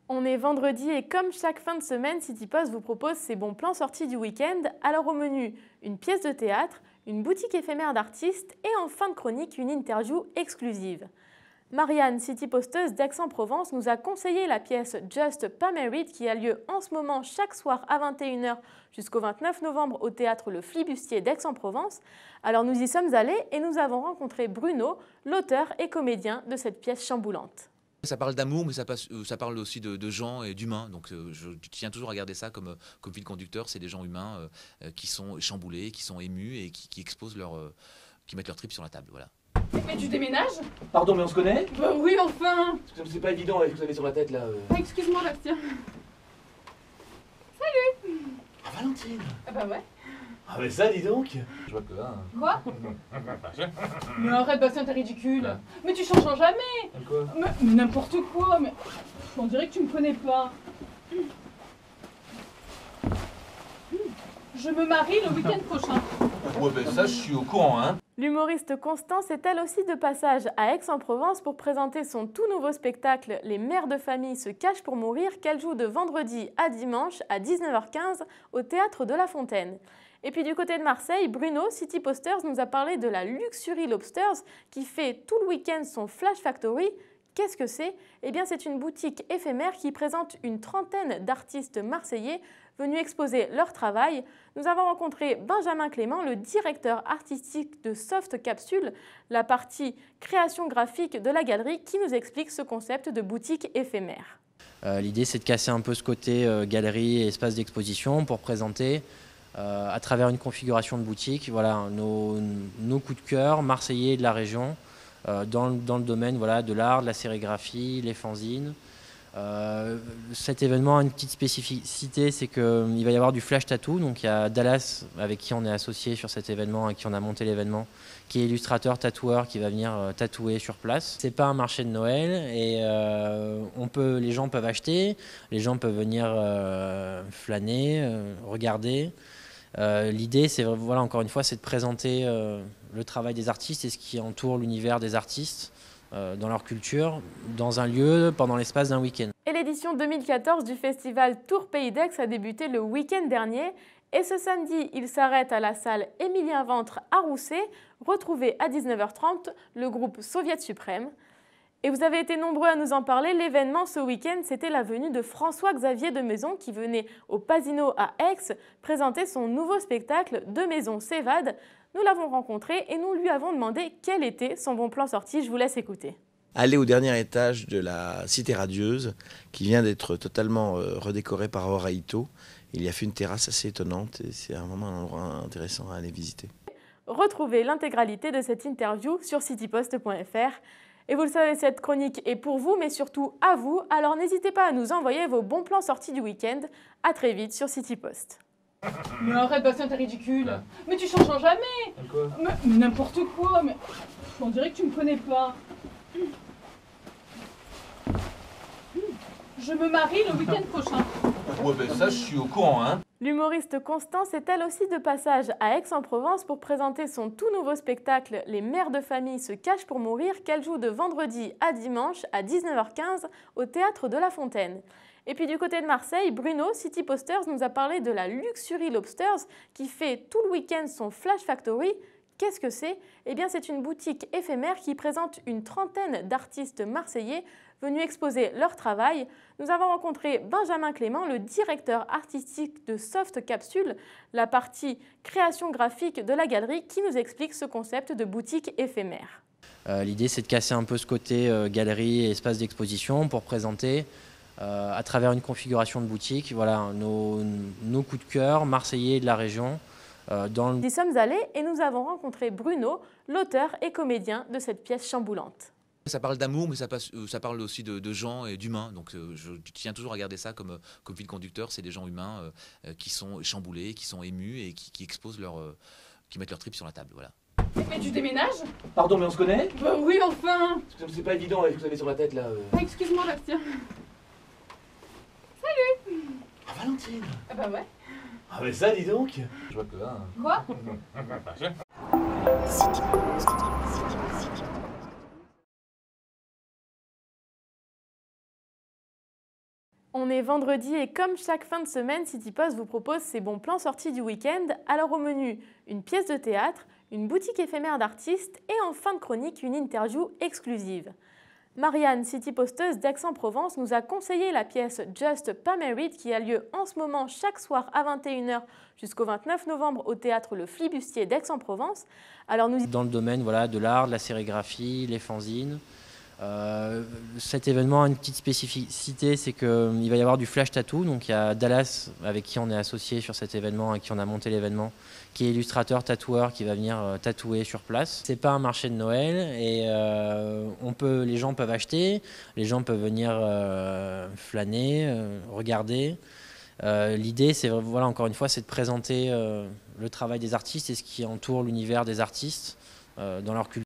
On est vendredi et comme chaque fin de semaine, City Post vous propose ses bons plans sortis du week-end. Alors au menu, une pièce de théâtre, une boutique éphémère d'artistes et en fin de chronique, une interview exclusive. Marianne, City Posteuse d'Aix-en-Provence, nous a conseillé la pièce Just Pas Married qui a lieu en ce moment chaque soir à 21 h jusqu'au 29 novembre au théâtre Le Flibustier d'Aix-en-Provence. Alors nous y sommes allés et nous avons rencontré Bruno, l'auteur et comédien de cette pièce chamboulante. Ça parle d'amour, mais ça parle aussi de gens et d'humains. Donc je tiens toujours à garder ça comme fil conducteur. C'est des gens humains qui sont chamboulés, qui sont émus et qui exposent qui mettent leur trip sur la table. Voilà. Mais tu déménages? Pardon, mais on se connaît? Bah oui, enfin. C'est pas évident avec ce que vous avez sur la tête là. Ah, excuse-moi, Bastien. Salut. Ah, Valentine. Ah bah ouais. Ah mais ça, dis donc. Je vois que là... Quoi? Mais arrête, Bastien, t'es ridicule. Ouais. Mais tu changes jamais. Quoi? Mais n'importe quoi, mais... On dirait que tu me connais pas. Je me marie le week-end prochain. Ouais, ben ça, je suis au courant, hein. L'humoriste Constance est elle aussi de passage à Aix-en-Provence pour présenter son tout nouveau spectacle Les mères de famille se cachent pour mourir qu'elle joue de vendredi à dimanche à 19 h 15 au Théâtre de la Fontaine. Et puis du côté de Marseille, Bruno, City Posters, nous a parlé de la Luxury Lobsters qui fait tout le week-end son Flash Factory. Qu'est-ce que c'est? Eh bien c'est une boutique éphémère qui présente une trentaine d'artistes marseillais venus exposer leur travail. Nous avons rencontré Benjamin Clément, le directeur artistique de Soft Capsule, la partie création graphique de la galerie, qui nous explique ce concept de boutique éphémère. L'idée, c'est de casser un peu ce côté galerie et espace d'exposition pour présenter à travers une configuration de boutique voilà, nos coups de cœur marseillais de la région dans le domaine voilà, de l'art, de la sérigraphie, les fanzines. Cet événement a une petite spécificité, c'est qu'il va y avoir du flash tattoo. Donc il y a Dallas avec qui on est associé sur cet événement, avec qui on a monté l'événement, qui est illustrateur, tatoueur, qui va venir tatouer sur place. C'est pas un marché de Noël et les gens peuvent acheter, les gens peuvent venir flâner, regarder. L'idée, c'est voilà, encore une fois, c'est de présenter le travail des artistes et ce qui entoure l'univers des artistes dans leur culture, dans un lieu, pendant l'espace d'un week-end. Et l'édition 2014 du festival Tour Pays d'Aix a débuté le week-end dernier. Et ce samedi, il s'arrête à la salle Émilien Ventre à Rousset. Retrouvez à 19 h 30 le groupe Soviet Suprême. Et vous avez été nombreux à nous en parler. L'événement ce week-end, c'était la venue de François-Xavier de Maison qui venait au Pasino à Aix présenter son nouveau spectacle De Maison s'évade. Nous l'avons rencontré et nous lui avons demandé quel était son bon plan sorti. Je vous laisse écouter. Aller au dernier étage de la Cité Radieuse qui vient d'être totalement redécorée par Aura Ito. Il y a fait une terrasse assez étonnante et c'est un endroit intéressant à aller visiter. Retrouvez l'intégralité de cette interview sur citypost.fr. Et vous le savez, cette chronique est pour vous, mais surtout à vous. Alors n'hésitez pas à nous envoyer vos bons plans sortis du week-end. À très vite sur City Post. Mais arrête, Bastien, t'es ridicule. Ouais. Mais tu changes jamais. Quoi? Mais n'importe quoi, mais... On dirait que tu me connais pas. Je me marie le week-end prochain. Ouais, ben ça, je suis au courant, hein. L'humoriste Constance est elle aussi de passage à Aix-en-Provence pour présenter son tout nouveau spectacle Les mères de famille se cachent pour mourir qu'elle joue de vendredi à dimanche à 19 h 15 au Théâtre de la Fontaine. Et puis du côté de Marseille, Bruno, City Posters, nous a parlé de la Luxury Lobsters qui fait tout le week-end son Flash Factory. Qu'est-ce que c'est? Eh bien c'est une boutique éphémère qui présente une trentaine d'artistes marseillais venus exposer leur travail. Nous avons rencontré Benjamin Clément, le directeur artistique de Soft Capsule, la partie création graphique de la galerie, qui nous explique ce concept de boutique éphémère. L'idée, c'est de casser un peu ce côté galerie et espace d'exposition pour présenter à travers une configuration de boutique voilà, nos coups de cœur marseillais de la région. Nous y sommes allés et nous avons rencontré Bruno, l'auteur et comédien de cette pièce chamboulante. Ça parle d'amour, mais ça parle aussi de gens et d'humains. Donc je tiens toujours à garder ça comme fil conducteur. C'est des gens humains qui sont chamboulés, qui sont émus et qui exposent qui mettent leur trip sur la table. Voilà. Mais tu déménages? Pardon, mais on se connaît? Bah oui, enfin. C'est pas évident avec ce que vous avez sur la tête là. Ah, excuse-moi, Bastien. Salut. Ah, Valentine. Ah bah ouais. Ah mais ça, dis donc. Je vois que là... Quoi? On est vendredi et comme chaque fin de semaine, City Post vous propose ses bons plans sortis du week-end. Alors au menu, une pièce de théâtre, une boutique éphémère d'artistes et en fin de chronique, une interview exclusive. Marianne, City Posteuse d'Aix-en-Provence, nous a conseillé la pièce Just Pas Married qui a lieu en ce moment chaque soir à 21 h jusqu'au 29 novembre au théâtre Le Flibustier d'Aix-en-Provence. Alors dans le domaine de l'art, de la sérigraphie, les fanzines. Cet événement a une petite spécificité, c'est qu'il va y avoir du flash tattoo. Donc il y a Dallas avec qui on est associé sur cet événement, avec qui on a monté l'événement, qui est illustrateur, tatoueur, qui va venir tatouer sur place. C'est pas un marché de Noël et les gens peuvent acheter, les gens peuvent venir flâner, regarder. L'idée, c'est encore une fois, c'est de présenter le travail des artistes et ce qui entoure l'univers des artistes dans leur culture.